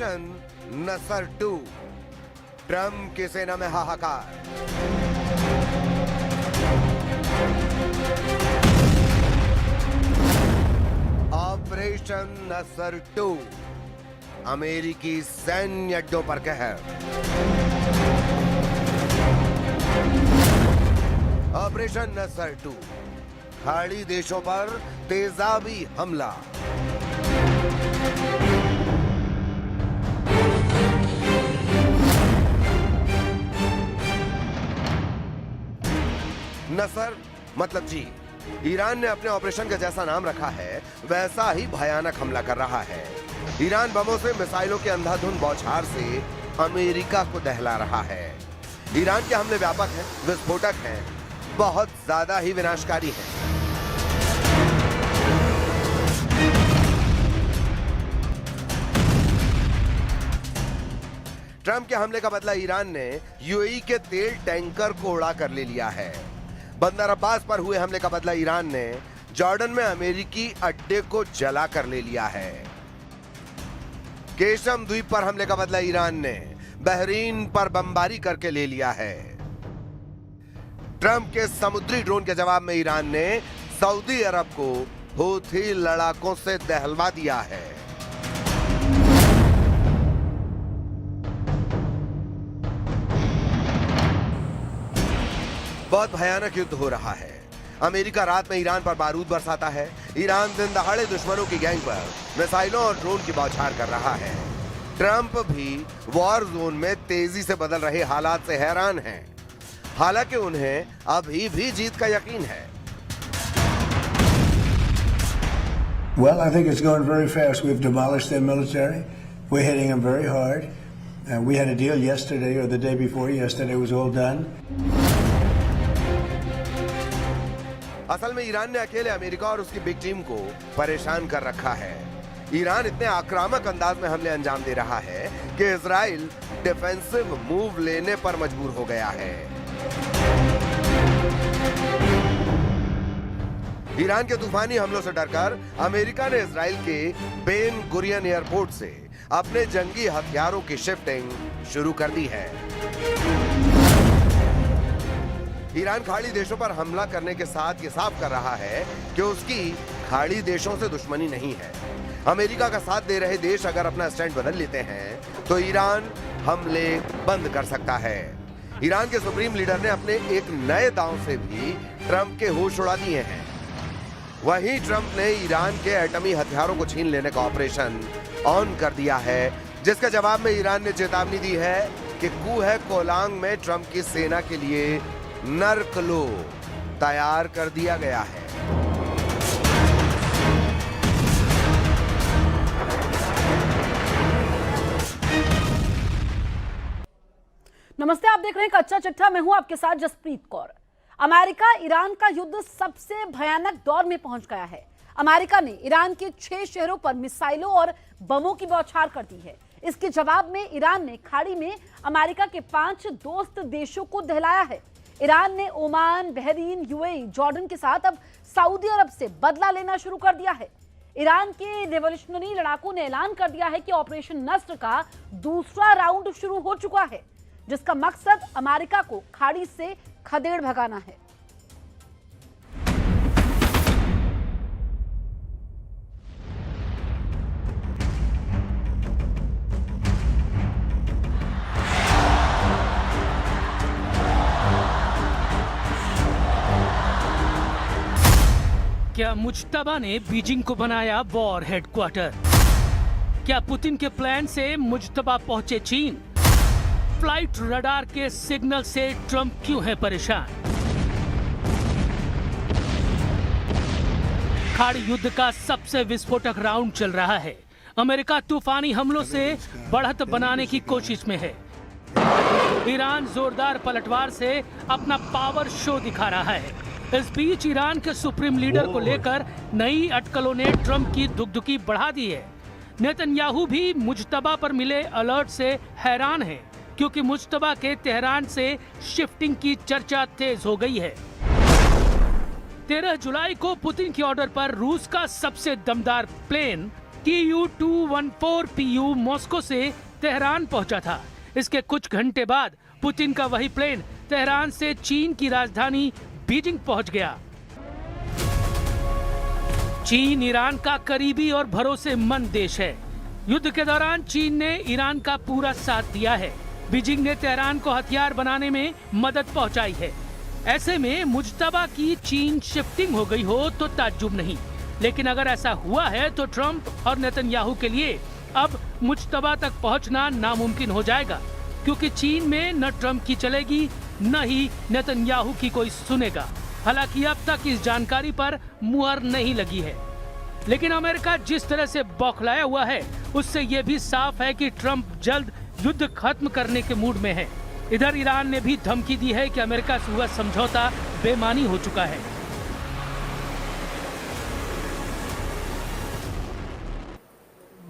Operation नसर 2। Trump की सेना में हाहाकार। ऑपरेशन नसर 2, अमेरिकी सैन्य अड्डों पर कहर। ऑपरेशन नसर 2, खाड़ी देशों पर तेजाबी हमला। नसर मतलब जी। ईरान ने अपने ऑपरेशन का जैसा नाम रखा है वैसा ही भयानक हमला कर रहा है। ईरान बमों से, मिसाइलों के अंधाधुंध बौछार से अमेरिका को दहला रहा है। ईरान के हमले व्यापक हैं, विस्फोटक हैं, बहुत ज्यादा ही विनाशकारी हैं। ट्रंप के हमले का बदला ईरान ने यूएई के तेल टैंकर को उड़ा कर ले लिया है। बंदर अब्बास पर हुए हमले का बदला ईरान ने जॉर्डन में अमेरिकी अड्डे को जला कर ले लिया है। केशम द्वीप पर हमले का बदला ईरान ने बहरीन पर बमबारी करके ले लिया है। ट्रंप के समुद्री ड्रोन के जवाब में ईरान ने सऊदी अरब को हूथी लड़ाकों से दहलवा दिया है। बहुत भयानक युद्ध हो रहा है। अमेरिका रात में ईरान पर बारूद बरसाता है। ईरान दिन दहाड़े दुश्मनों की गैंग पर मिसाइलों और ड्रोन की बौछार कर रहा है। ट्रंप भी वॉर जोन में तेजी से बदल रहे हालात से हैरान हैं। हालांकि उन्हें अभी भी जीत का यकीन है। Well, I think it's going very fast. We've demolished their military. We're hitting them very hard. We had a deal yesterday or the day before yesterday. It was all done. असल में ईरान ने अकेले America और उसकी big team को परेशान कर रखा है। ईरान इतने आक्रामक अंदाज में हमले अंजाम दे रहा है कि इजराइल डिफेंसिव मूव लेने पर मजबूर हो गया है। ईरान के तूफानी हमलों से डरकर अमेरिका ने इजराइल के बेन गुरियन एयरपोर्ट से अपने जंगी हथियारों की शिफ्टिंग शुरू कर दी है। ईरान खाड़ी देशों पर हमला करने के साथ ये साफ कर रहा है कि उसकी खाड़ी देशों से दुश्मनी नहीं है। अमेरिका का साथ दे रहे देश अगर अपना स्टैंड बदल लेते हैं तो ईरान हमले बंद कर सकता है। ईरान के सुप्रीम लीडर ने अपने एक नए दांव से भी ट्रंप के होश उड़ा दिए हैं। वहीं ट्रंप ने ईरान के एटमी हथियारों को छीन लेने का ऑपरेशन ऑन कर दिया है, जिसके जवाब में ईरान ने चेतावनी दी है कि कूह कोलांग में ट्रंप की सेना के लिए नरकलो तैयार कर दिया गया है। नमस्ते, आप देख रहे हैं कच्चा चिट्ठा। मैं हूं आपके साथ जसप्रीत कौर। अमेरिका ईरान का युद्ध सबसे भयानक दौर में पहुंच गया है। अमेरिका ने ईरान के 6 शहरों पर मिसाइलों और बमों की बौछार कर दी है। इसके जवाब में ईरान ने खाड़ी में अमेरिका के 5 दोस्त देशों को दहलाया है। ईरान ने ओमान, बहरीन, यूएई, जॉर्डन के साथ अब सऊदी अरब से बदला लेना शुरू कर दिया है। ईरान के रेवोल्यूशनरी लड़ाकों ने ऐलान कर दिया है कि ऑपरेशन नस्र का दूसरा राउंड शुरू हो चुका है, जिसका मकसद अमेरिका को खाड़ी से खदेड़ भगाना है। क्या मुज्तबा ने बीजिंग को बनाया वॉर हेडक्वार्टर? क्या पुतिन के प्लान से मुज्तबा पहुंचे चीन? फ्लाइट रडार के सिग्नल से ट्रंप क्यों है परेशान? खाड़ी युद्ध का सबसे विस्फोटक राउंड चल रहा है। अमेरिका तूफानी हमलों से बढ़त बनाने की कोशिश में है। ईरान जोरदार पलटवार से अपना पावर शो दिखा रहा है। इस बीच ईरान के सुप्रीम लीडर को लेकर नई अटकलों ने ट्रंप की दुगदुगी बढ़ा दी है। नेतन्याहू भी मुज्तबा पर मिले अलर्ट से हैरान है, क्योंकि मुज्तबा के तेहरान से शिफ्टिंग की चर्चा तेज हो गई है। 13 जुलाई को पुतिन के ऑर्डर पर रूस का सबसे दमदार प्लेन Tu-214PU मॉस्को से तेहरान पहुंचा था। इसके कुछ घंटे बाद पुतिन का वही प्लेन तेहरान से चीन की राजधानी बीजिंग पहुंच गया। चीन ईरान का करीबी और भरोसेमंद देश है। युद्ध के दौरान चीन ने ईरान का पूरा साथ दिया है। बीजिंग ने तेहरान को हथियार बनाने में मदद पहुंचाई है। ऐसे में मुज्तबा की चीन शिफ्टिंग हो गई हो तो ताज्जुब नहीं, लेकिन अगर ऐसा हुआ है तो ट्रंप और नेतन्याहू के लिए अब मुज्तबा तक पहुंचना नामुमकिन हो जाएगा, क्योंकि चीन में न ट्रंप की चलेगी न ही नेतन्याहू की कोई सुनेगा। हालांकि अब तक इस जानकारी पर मुहर नहीं लगी है, लेकिन अमेरिका जिस तरह से बौखलाया हुआ है उससे ये भी साफ है कि ट्रंप जल्द युद्ध खत्म करने के मूड में है। इधर ईरान ने भी धमकी दी है कि अमेरिका से हुआ समझौता बेमानी हो चुका है।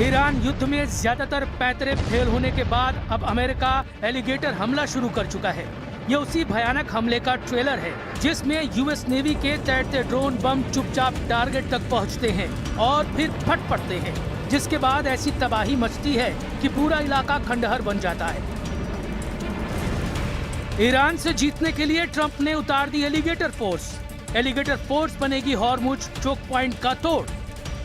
ईरान युद्ध में ज्यादातर पैंतरे फेल होने के बाद अब अमेरिका एलिगेटर हमला शुरू कर चुका है। ये उसी भयानक हमले का ट्रेलर है जिसमें यूएस नेवी के तैरते ड्रोन बम चुपचाप टारगेट तक पहुंचते हैं और फिर फट पड़ते हैं, जिसके बाद ऐसी तबाही मचती है कि पूरा इलाका खंडहर बन जाता है। ईरान से जीतने के लिए ट्रंप ने उतार दी एलिगेटर फोर्स। एलिगेटर फोर्स बनेगी हॉर्मुज चोक पॉइंट का तोड़।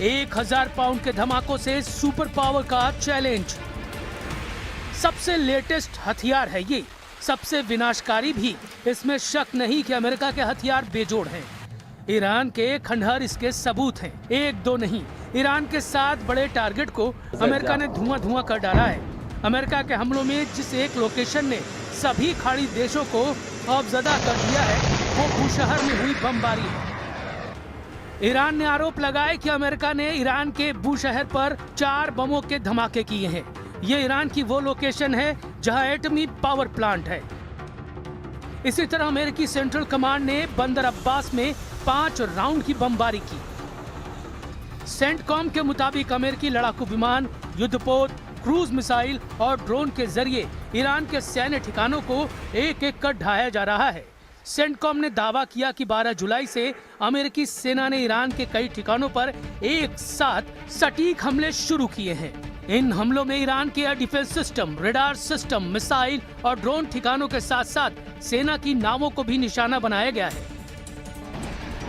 1000 पाउंड के धमाकों से सुपर पावर का चैलेंज। सबसे लेटेस्ट हथियार है ये, सबसे विनाशकारी भी। इसमें शक नहीं कि अमेरिका के हथियार बेजोड़ हैं। ईरान के खंडहर इसके सबूत हैं, एक दो नहीं। ईरान के 7 बड़े टारगेट को अमेरिका ने धुआं कर डाला है। अमेरिका के हमलों में जिस एक लोकेशन ने सभी खाड़ी देशों को खौफजदा कर दिया है वो बूशहर में हुई बमबारी है। ईरान ने आरोप लगाया कि अमेरिका ने ईरान के बूशहर पर 4 बमों के धमाके किए हैं। ये ईरान की वो लोकेशन है जहां एटमी पावर प्लांट है। इसी तरह अमेरिकी सेंट्रल कमांड ने बंदर अब्बास में 5 राउंड की बमबारी की। सेंटकॉम के मुताबिक अमेरिकी लड़ाकू विमान, युद्धपोत, क्रूज मिसाइल और ड्रोन के जरिए ईरान के सैन्य ठिकानों को एक एक कर ढाया जा रहा है। सेंटकॉम ने दावा किया कि 12 जुलाई से अमेरिकी सेना ने ईरान के कई ठिकानों पर एक साथ सटीक हमले शुरू किए हैं। इन हमलों में ईरान के air defence system, radar system, missile और ड्रोन ठिकानों के साथ साथ सेना की नावों को भी निशाना बनाया गया है।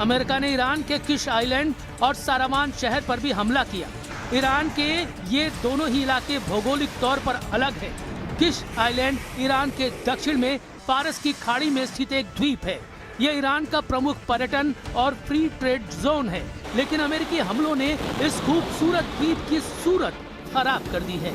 अमेरिका ने ईरान के किश आइलैंड और सारावान शहर पर भी हमला किया। ईरान के ये दोनों ही इलाके भौगोलिक तौर पर अलग है। किश आइलैंड ईरान के दक्षिण में फारस की खाड़ी में स्थित एक द्वीप है। यह ईरान का प्रमुख पर्यटन और फ्री ट्रेड जोन है, लेकिन अमेरिकी हमलों ने इस खूबसूरत द्वीप की सूरत खराब कर दी है।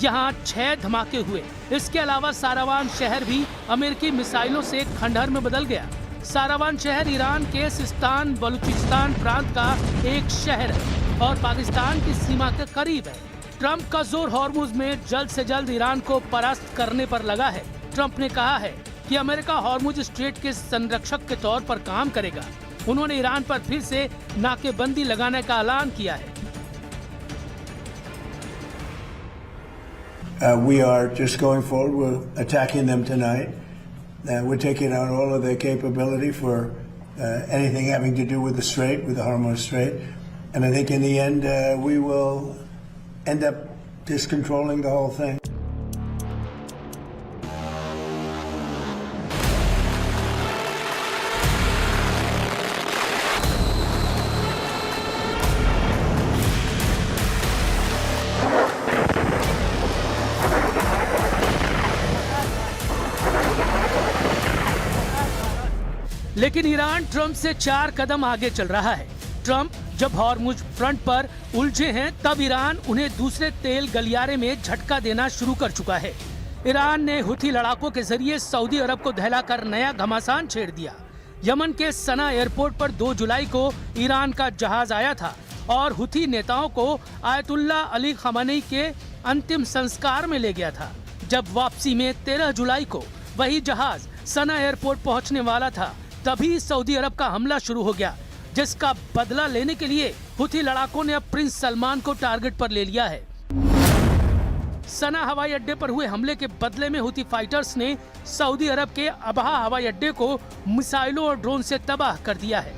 यहाँ 6 धमाके हुए। इसके अलावा सारावान शहर भी अमेरिकी मिसाइलों से खंडहर में बदल गया। सारावान शहर ईरान के सिस्तान बलूचिस्तान प्रांत का एक शहर है और पाकिस्तान की सीमा के करीब है। ट्रंप का जोर हॉर्मुज में जल्द से जल्द ईरान को परास्त करने पर लगा है। ट्रंप ने कहा है कि अमेरिका हॉर्मुज स्ट्रेट के संरक्षक के तौर पर काम करेगा। उन्होंने ईरान पर फिर से नाकेबंदी लगाने का ऐलान किया है। We are just going forward. We're attacking them tonight. We're taking out all of their capability for anything having to do with the Strait, with the Hormuz Strait. And I think in the end, we will end up just controlling the whole thing. लेकिन Iran Trump से 4 कदम आगे चल रहा है। Trump जब Hormuz front पर उलझे हैं तब ईरान उन्हें दूसरे तेल गलियारे में झटका देना शुरू कर चुका है। ईरान ने हुथी लड़ाकों के जरिए सऊदी अरब को दहलाकर नया घमासान छेड़ दिया। यमन के सना एयरपोर्ट पर 2 जुलाई को ईरान का जहाज आया था और हुथी नेताओं को आयतुल्ला अली खamenei के अंतिम संस्कार में ले गया था। जब वापसी में 13 जुलाई को वही जहाज सना एयरपोर्ट पहुंचने वाला था, तभी सऊदी अरब का हमला शुरू हो गया। जिसका बदला लेने के लिए हुथी लड़ाकों ने अब प्रिंस सलमान को टारगेट पर ले लिया है। सना हवाई अड्डे पर हुए हमले के बदले में हुथी फाइटर्स ने सऊदी अरब के अबहा हवाई अड्डे को मिसाइलों और ड्रोन से तबाह कर दिया है।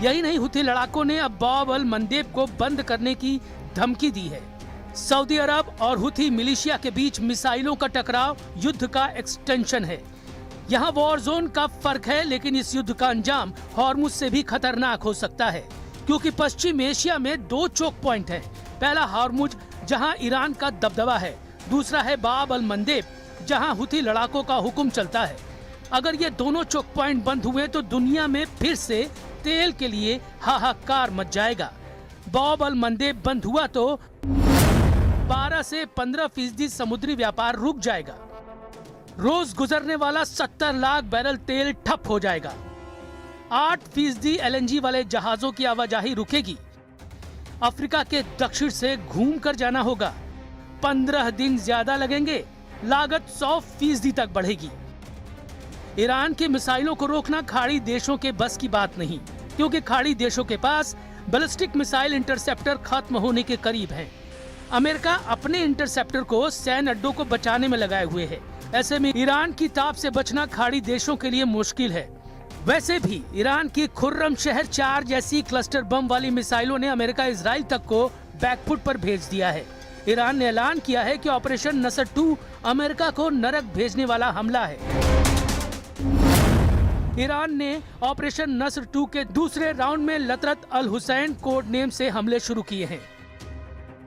यही नहीं, हुथी लड़ाकों ने अब बाब अल मंदेब को बंद करने की धमकी दी है। सऊदी अरब और हुथी मिलिशिया के बीच मिसाइलों का टकराव युद्ध का एक्सटेंशन है। यहाँ वॉर जोन का फर्क है, लेकिन इस युद्ध का अंजाम हॉर्मुज से भी खतरनाक हो सकता है, क्योंकि पश्चिम एशिया में 2 चोक पॉइंट हैं। पहला हॉर्मुज, जहां ईरान का दबदबा है, दूसरा है बाब अल मंदेब, जहां हुथी लड़ाकों का हुक्म चलता है। अगर ये दोनों चोक पॉइंट बंद हुए तो दुनिया में फिर से तेल के लिए हाहाकार मच जाएगा। बाब अल मंदेब बंद हुआ तो 12 से 15% समुद्री व्यापार रुक जाएगा। रोज गुजरने वाला 70 लाख बैरल तेल ठप हो जाएगा। 8% LNG वाले जहाजों की आवाजाही रुकेगी। अफ्रीका के दक्षिण से घूम कर जाना होगा। 15 दिन ज्यादा लगेंगे। लागत 100% तक बढ़ेगी। ईरान की मिसाइलों को रोकना खाड़ी देशों के बस की बात नहीं, क्योंकि खाड़ी देशों के पास बैलिस्टिक मिसाइल इंटरसेप्टर खत्म होने के करीब हैं। अमेरिका अपने इंटरसेप्टर को सैन्य अड्डों को बचाने में लगाए हुए है। ऐसे में ईरान की ताप से बचना खाड़ी देशों के लिए मुश्किल है। वैसे भी ईरान की खुर्रम शहर 4 जैसी क्लस्टर बम वाली मिसाइलों ने अमेरिका इजराइल तक को बैकफुट पर भेज दिया है। ईरान ने ऐलान किया है कि ऑपरेशन नसर 2 अमेरिका को नरक भेजने वाला हमला है। ईरान ने ऑपरेशन नसर 2 के दूसरे राउंड में लतरत अल हुसैन कोड नेम से हमले शुरू किए हैं।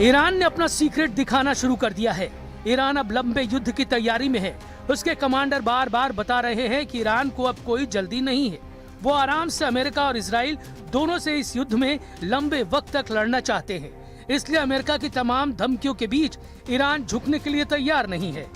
ईरान ने अपना सीक्रेट दिखाना शुरू कर दिया है। ईरान अब लंबे युद्ध की तैयारी में है। उसके कमांडर बार बार बता रहे हैं कि ईरान को अब कोई जल्दी नहीं है। वो आराम से अमेरिका और इजराइल दोनों से इस युद्ध में लंबे वक्त तक लड़ना चाहते हैं। इसलिए अमेरिका की तमाम धमकियों के बीच ईरान झुकने के लिए तैयार नहीं है।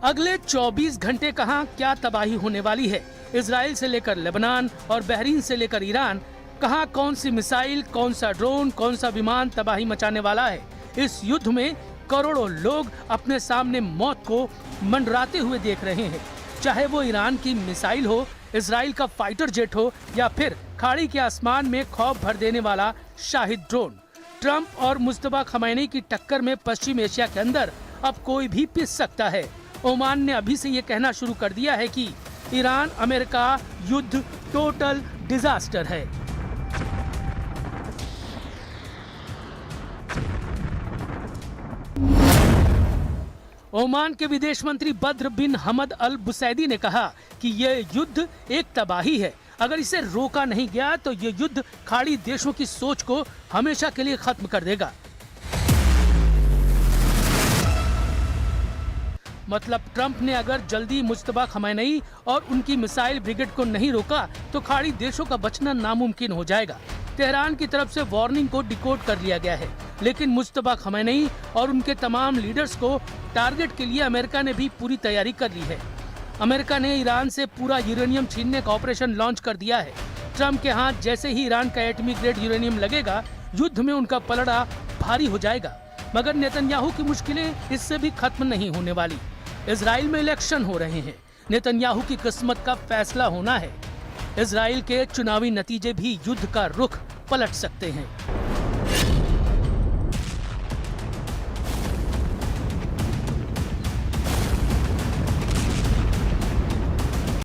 अगले 24 घंटे कहां क्या तबाही होने वाली है, इजराइल से लेकर लेबनान और बहरीन से लेकर ईरान, कहां कौन सी मिसाइल, कौन सा ड्रोन, कौन सा विमान तबाही मचाने वाला है। इस युद्ध में करोड़ों लोग अपने सामने मौत को मंडराते हुए देख रहे हैं, चाहे वो ईरान की मिसाइल हो, इजराइल का फाइटर जेट हो, या फिर खाड़ी के आसमान में खौफ भर देने वाला शाहिद ड्रोन। ट्रंप और मुस्तफा खमैनी की टक्कर में पश्चिम एशिया के अंदर अब कोई भी पिस सकता है। ओमान ने अभी से ये कहना शुरू कर दिया है कि ईरान अमेरिका युद्ध टोटल डिजास्टर है। ओमान के विदेश मंत्री बद्र बिन हमद अल बुसैदी ने कहा कि यह युद्ध एक तबाही है। अगर इसे रोका नहीं गया तो ये युद्ध खाड़ी देशों की सोच को हमेशा के लिए खत्म कर देगा। मतलब ट्रंप ने अगर जल्दी मुस्तफा खमैनी और उनकी मिसाइल ब्रिगेड को नहीं रोका तो खाड़ी देशों का बचना नामुमकिन हो जाएगा। तेहरान की तरफ से वार्निंग को डिकोड कर लिया गया है, लेकिन मुस्तफा खमैनी और उनके तमाम लीडर्स को टारगेट के लिए अमेरिका ने भी पूरी तैयारी कर ली है। अमेरिका ने ईरान से पूरा यूरेनियम छीनने का ऑपरेशन लॉन्च कर दिया है। ट्रंप के हाथ जैसे ही ईरान का एटमी ग्रेड यूरेनियम लगेगा, युद्ध में उनका पलड़ा भारी हो जाएगा। मगर नेतन्याहू की मुश्किलें इससे भी खत्म नहीं होने वाली। इजराइल में इलेक्शन हो रहे हैं, नेतन्याहू की किस्मत का फैसला होना है। इजराइल के चुनावी नतीजे भी युद्ध का रुख पलट सकते हैं।